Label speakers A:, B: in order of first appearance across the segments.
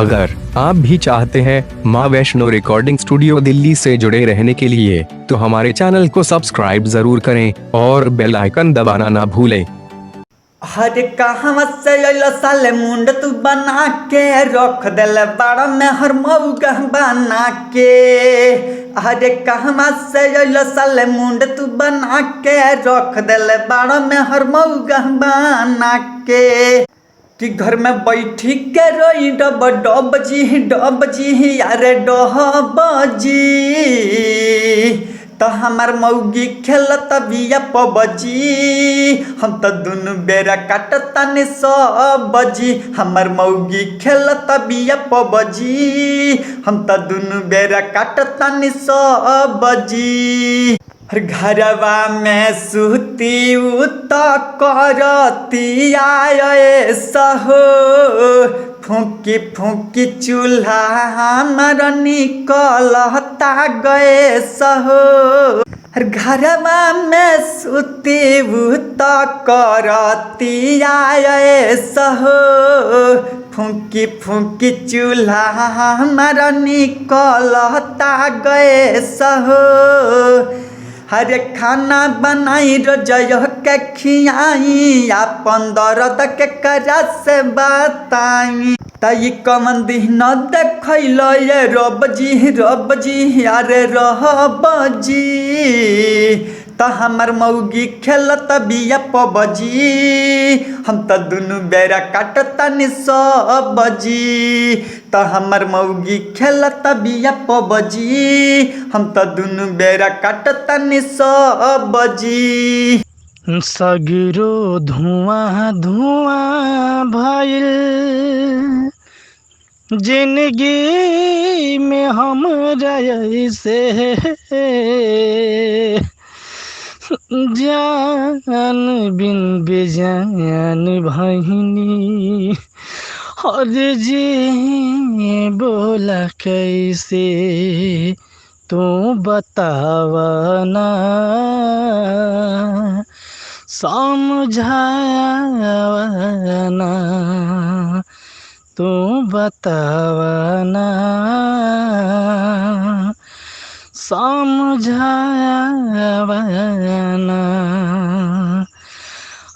A: अगर आप भी चाहते हैं माँ वैष्णो रिकॉर्डिंग स्टूडियो दिल्ली से जुड़े रहने के लिए तो हमारे चैनल को सब्सक्राइब जरूर करें और बेल आइकन दबाना ना भूलें।
B: हरे कहवा से अइल साले मुंड तू बना के रख दिल बड़ा मेहर मऊगा बना के। हरे कहवा से अइल साले मुंड तू बना के रख दिल बड़ा मेहर मऊगा बना के। कि घर में बैठी के रोई डब डब जी यारे डब जी तो हमार मौगी खेलत बिया पबजी हम तो दुनु बेरा काटतानी सबजी। हमार मौगी खेलत बिया पबजी हम तो दुनु बेरा काटतानी सबजी। घरवा में सुती उत करती आए सहो फूकी फूकी चूल्हा हमार निकलता गए सहो। घरवा में सुती उत करती आए सहो फूकी फूकी चूल्हा हमार निकलता गए सहो। हरे खाना बनाई रोजय के खियाई अपन दर्द के करा से बताई तई कमन दिन देखल ये रब जी अरे रब जी तो हमार मौगी खेलत बिया पबजी हम तो दुनु बेरा काटतानी सबजी। तो हमार मौगी खेलत बिया पबजी हम तो दुनु बेरा काटतानी सबजी।
C: सगरो धुआं धुआं भइल जिंदगी में हमरा ऐसे जान बिन बेजान भइनी और जी बोला कैसे तू बतावना समझावना तू बतावना समझावना।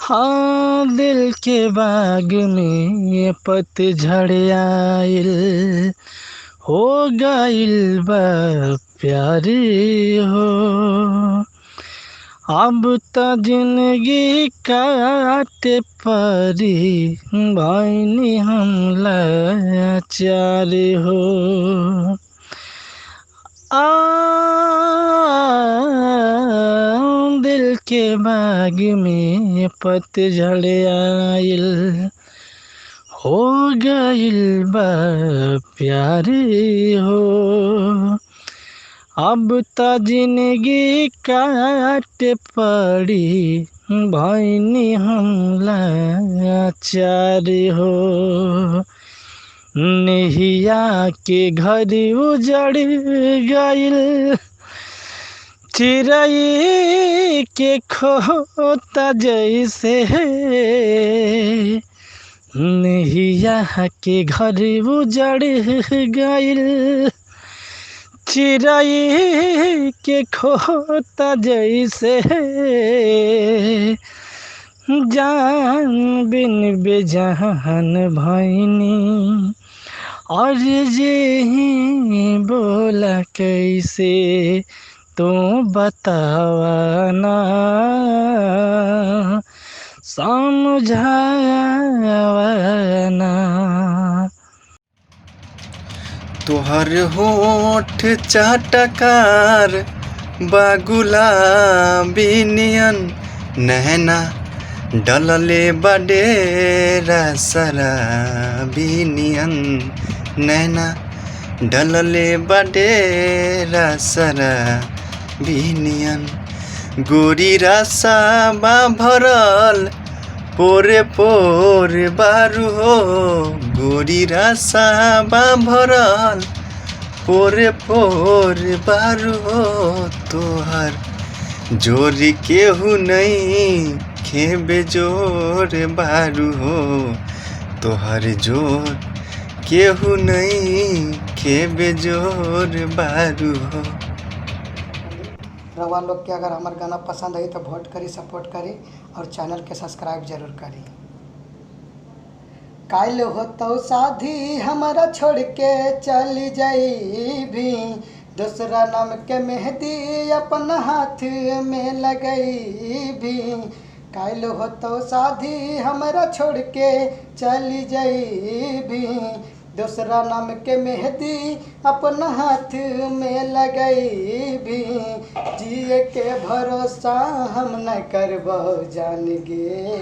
C: हाँ दिल के बाग में पतझड़ आइल हो गइल बा प्यार हो अब तो जिंदगी काटे परी भइनी हम लाचार हो। दिल के बाग में पतझड़ आइल हो गइल बा प्यार हो अब तो जिंदगी काटे पड़ी भइनी हम लाचार हो। नेहिया के घर उजड़ गइल चिड़ै के खोता जैसे नेहिया के घर उजड़ गइल चिड़ै के खोता जैसे जान बिन बेजान भइनी और जी बोला कैसे तू बतावना समझावना।
D: तोहर होठ चाटकार बागुलाबी नियन नैना डलले बडेरा शराबी नियन नैना डलले बडेरा शराबी नियन गोरी रसाबा भरल पोरे पोरे बारू हो गोरी रसाबा भरल पोरे पोरे बारू हो तोहर जोरी केहू नहीं खेबे जोर बारू हो तोहर जोर केहू नहीं के बेजोर बारू हो।
E: रवा लोग के अगर हमार गाना पसंद आई तो वोट करी, सपोर्ट करी और चैनल के सब्सक्राइब जरूर करी। काल होतो शादी हमारा छोड़ के चली जाई भी, दूसरा नाम के मेहंदी अपन हाथ में लगई भी। काल होतो शादी हमारा छोड़ के चली जाई भी, दूसरा नाम के मेहंदी अपन हाथ में लगई भी। जिए के भरोसा हम न करबो जान गे,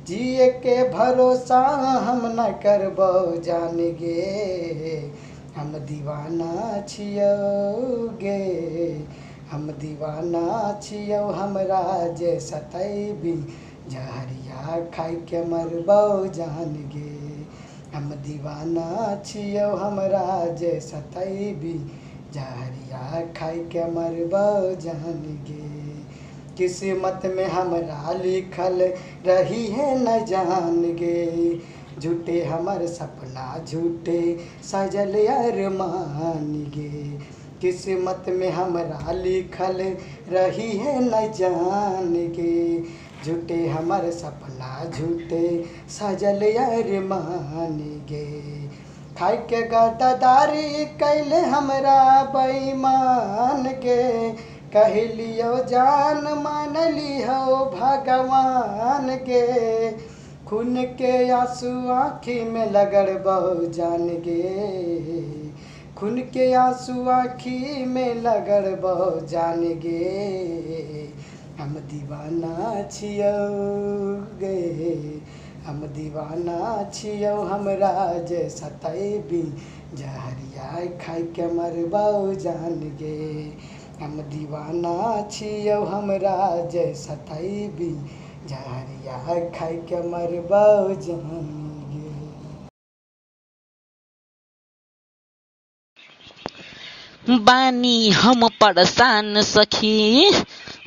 E: जिए के भरोसा हम न करबो जान गे। हम दीवाना छियो गे, हम दीवाना छियो हमरा जे सतैबी, जहरिया खाई के मरबो जान गे। हम दीवाना छियो हमरा जे सतैबी, जहरिया खाई के मरबो जान गे। किस्मत में हमरा लिखल रही है न जान गे, झूठे हमर सपना झूठे सजल अरमान गे। किस्मत में हमरा लिखल रही है न जान गे, झूठे हमर सपना झूठे सजल अरमान गे। खाई के गद्दारी कैले हमरा बेईमान गे, कहलियो जान मान लिहो भगवान गे। खून के आंसू आँखी में लगड़बो जान गे, खून के आंसू आँखी में लगड़बो जान गे। हम दीवाना छियो गे, हम दीवाना छियो हमरा जे सतैबी, जहरिया खाई के मरबो जान गे। हम दीवाना छियो हमरा जे सतैबी, जहरिया खाई के मरबो जान गे।
C: बानी हम परेशान सखी,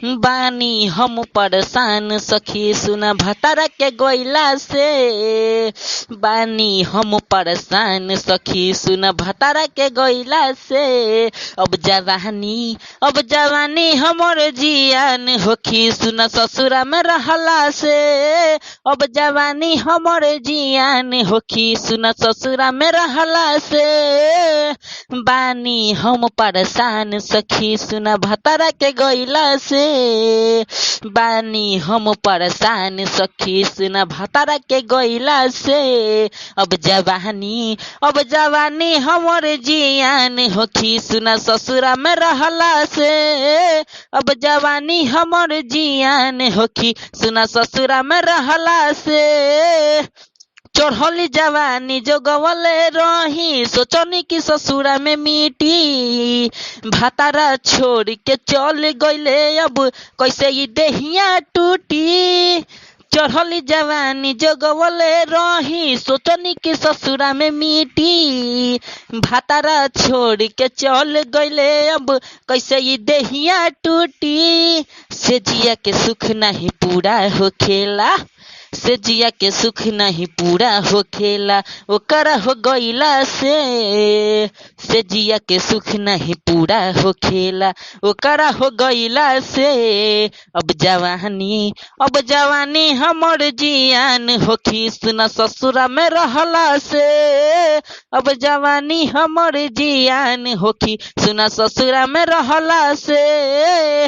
C: बानी हम परेशान सखी, सुना भतारा के गोइला से। बानी हम परेशान सखी, सुना भतारा के गोइला से। अब जवानी हमर जियान होखी, सुना ससुरा में रहला से। अब जवानी हमर जियान होखी, सुना ससुरा में रहला से। बानी हम परेशान सखी, सुना भतारा के गोइला से। बानी हम परेशान सखी, सुना भतारा के गोइला से। अब जवानी हमर जियान होखी, सुना ससुरा में रहला से। अब जवानी हमर जियान होखी, सुना ससुरा में रहला से। चढ़ली जवानी जो गवले रही, सोचनी की ससुरा में मिटी। भातारा छोड़ के चल गईले, अब कैसे ये देहिया टूटी। चढ़ली जवानी जो गवले रही, सोचनी की ससुरा में मिटी। भातारा छोड़ के चल गईले, अब कैसे ये देहिया टूटी। से जिया के सुख नहीं पूरा होखेला, से जिया के सुख नहीं पूरा होखेला, ओकरा हो गईला से जिया के सुख नहीं पूरा होखेला, ओकरा हो गईला से। अब जवानी हमर जियान होखी, सुना ससुरा में रहला से। अब जवानी हमर जियान होखी, सुना ससुरा में रहला से।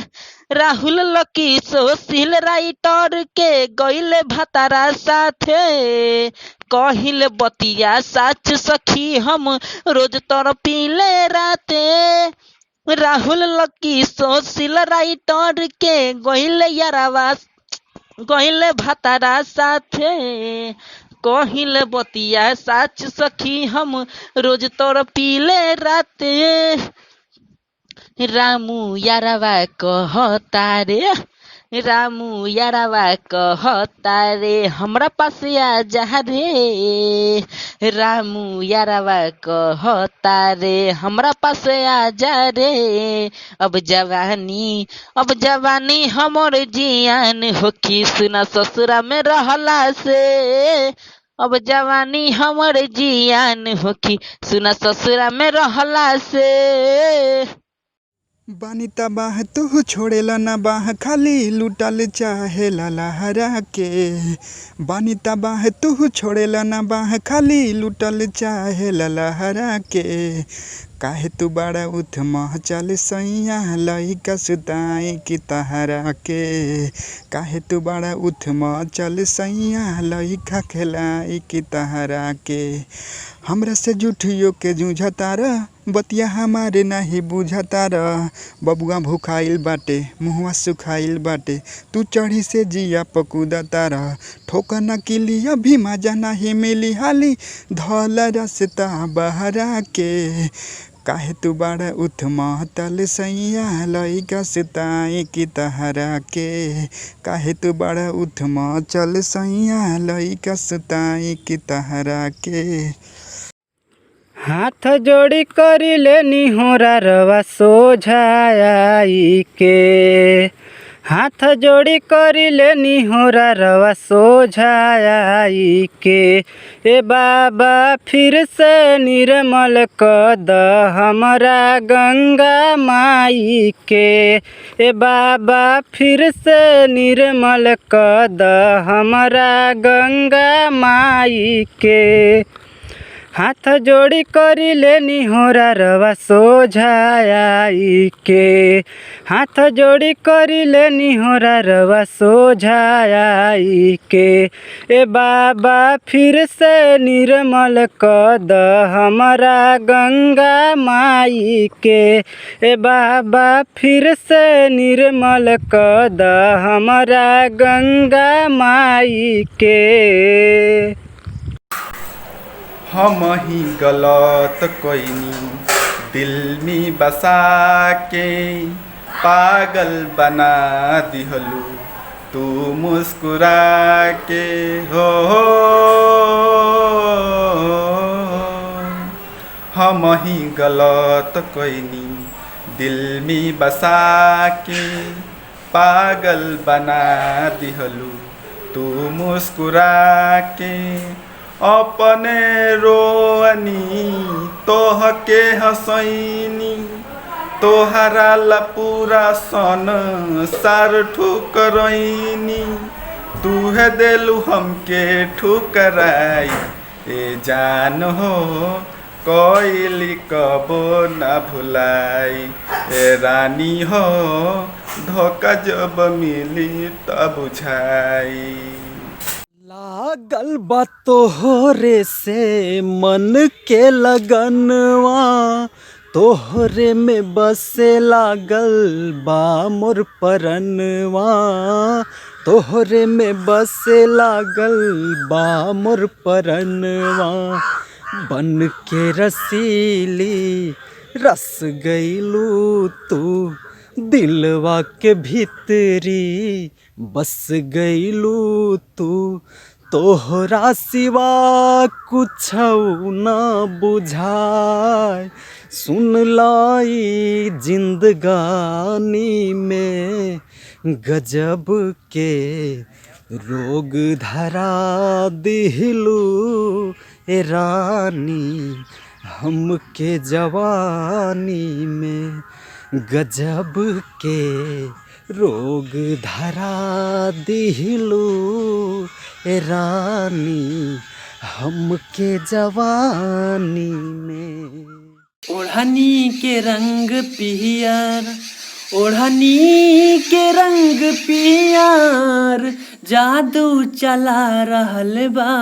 C: राहुल लकी सोशिल राइटर के गईले भतारा साथे, कहिल बतिया सच सखी हम रोज तर पीले राते। राहुल लकी सोशिल राइटर के गईले यारावा, गईले भतारा साथे, कहिल बतिया सच सखी हम रोज तर पीले राते। रामू यारावा कहता रे, रामू यारावा कहता रे, हमरा पास आ जा रे। रामू यारावा कहता रे, हमरा पास आ जा रे। अब जवानी हमर जियान होखी, सुना ससुरा में रहला से। अब जवानी हमर जियान होखी सुना ससुरा में रहला से।
D: बानिता बाह तू छोड़ेला ना बाह खाली लुटल चाहे लहरा के। बानिता बाह तू छोड़ेला ना बाह खाली लुटल चाहे लहरा के। काहे तू बड़ा उथम चल सैया लइका सुताई की तहरा के। काहे तू बड़ा उथम चल सैया लइका खेलाई की तहरा के। हमरा से जुठियो के जूझता रह बतिया हमारे नहीं बुझता रह। बबुआ भूखाइल बाटे मुहवा सुखाइल बाटे तू चढ़ी से जिया पकूदता रह। ठोकर न किली अभी मजा नहीं मिली हाली धौल रसता बहरा के। काहे तू बड़ा उथमा तल सैया लइका सुताई की तहरा के। काहे तू बड़ा उथमा चल सैया लइका सुताई की तहरा के।
F: हाथ जोड़ी करी लेनी होरा रवा सोझाई के। हाथ जोड़ी करी लेनी होरा रवा सोझाई के। ए बाबा फिर से निर्मल कद हमरा गंगा माई के। ए बाबा फिर से निर्मल कद हमरा गंगा माई के। हाथ जोड़ी करी लेनी होरा रवा सोझाई के। हाथ जोड़ी करी लेनी होरा रवा सोझाई के। ए बाबा फिर से निर्मल कद हमरा गंगा माई के। ए बाबा फिर से निर्मल कद हमरा गंगा माई के।
D: हम ही गलत कईनी दिल में बसा के। पागल बना दिहलू तू मुस्कुरा के हो। हम ही गलत कईनी दिल में बसा के। पागल बना दिहलू तू मुस्कुरा के। अपने रोअनी तोह के हसैनी तोहरा ला पूरा सन सार ठुकरैनी। तूहे देलू हमके ठुकराई ए जान हो कोइली कबो ना भुलाई। ए रानी हो धोखा जब मिली तब बुझाई।
G: लागल बा तोहरे से मन के लगनवा तोहरे में बसे लागल बा मोर परनवा। तोहरे में बसे लागल बा मोर परनवा। बन के रसीली रस गईलू तू दिलवा के भीतरी बस गईलू तू। तोहरा सिवा कुछ न बुझाए सुन लाई जिंदगानी में गजब के रोग धरा दिलू ए रानी हमके जवानी में गजब के रोग धरा दिलू ए रानी हमके जवानी में।
H: ओढ़नी के रंग पियर ओढ़नी के रंग पियर जादू चला रहल बा।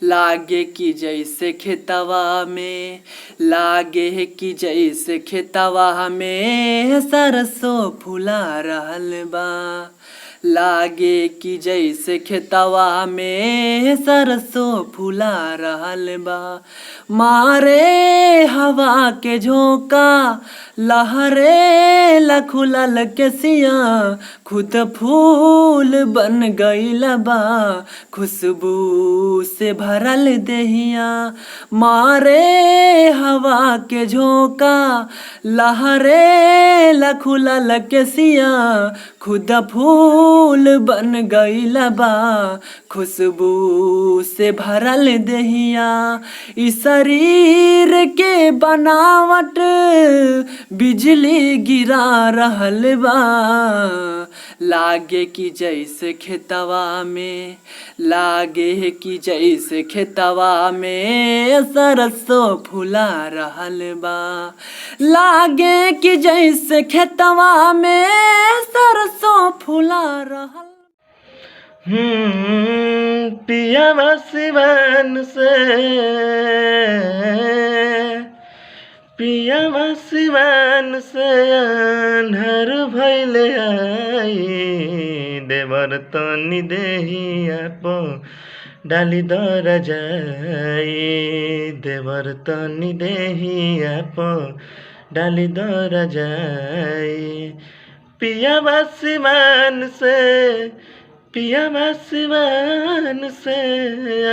H: लागे कि जैसे खेतवा में लागे कि जैसे खेतवा में सरसों फुला रहल बा। लागे कि जैसे खेतवा में सरसों फुला रहल बा। मारे हवा के झोंका लहरे लखुलल के सिया खुद फूल बन गइल बा। खुशबू से भरल देहिया मारे हवा के झोंका लहरे लखुलल के सिया खुद फूल फूल बन गइला बा खुशबू से भरल देहिया ई शरीर के बनावट बिजली गिरा रहल बा लागे कि जैसे खेतवा में लागे कि जैसे खेतवा में सरसों फुला रहल बा लागे कि जैसे खेतवा में सरसों फुला रहल
I: पिया सिवान से पिया सिवान से अन्हर भैले आई देवर तनी देहिया पो डाली दर जाई देवर तनी देहिया पो डाली दर जाई पिया सिवान से पिया सिवान से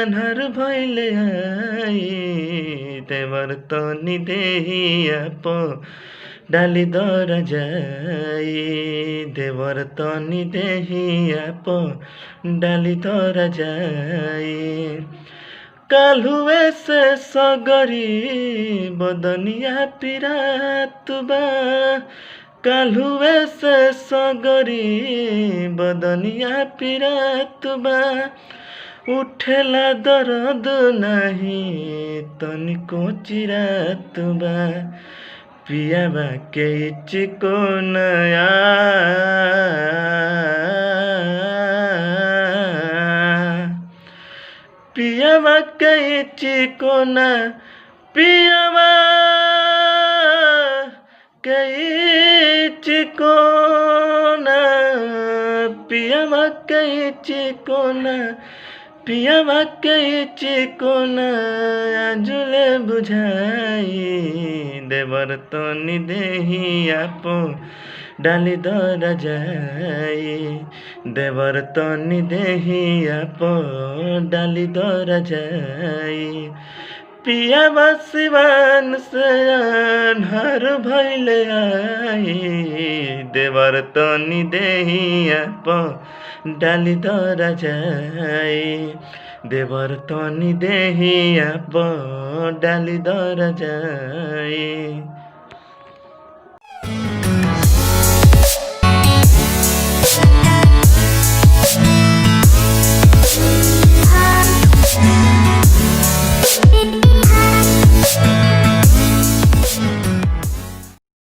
I: अन्हर भैले आई देवर तनी देहिया पो डाली दर जाई देवर तनी देहिया पो डाली दर जाई काल्हुए से सगरी बदनिया पिरात बा काल्हुए से सगरी बदनिया पिरात बा उठेला दर्द नहीं तनिको चिरात बा पियाबा के चिको नया पियाबा के चिको न पियाबा के चिको न पियाबा के चिको न पियाबा के चिको न आजुले बुझाई देवर तनी देहिया पो डाली दर जाई देवर तनी देहिया पो डाली दर जाई पिया सिवान से अन्हर भैले आई देवर तनी देहिया पो डाली दर जाई देवर तनी देहिया पो डाली दर जाई।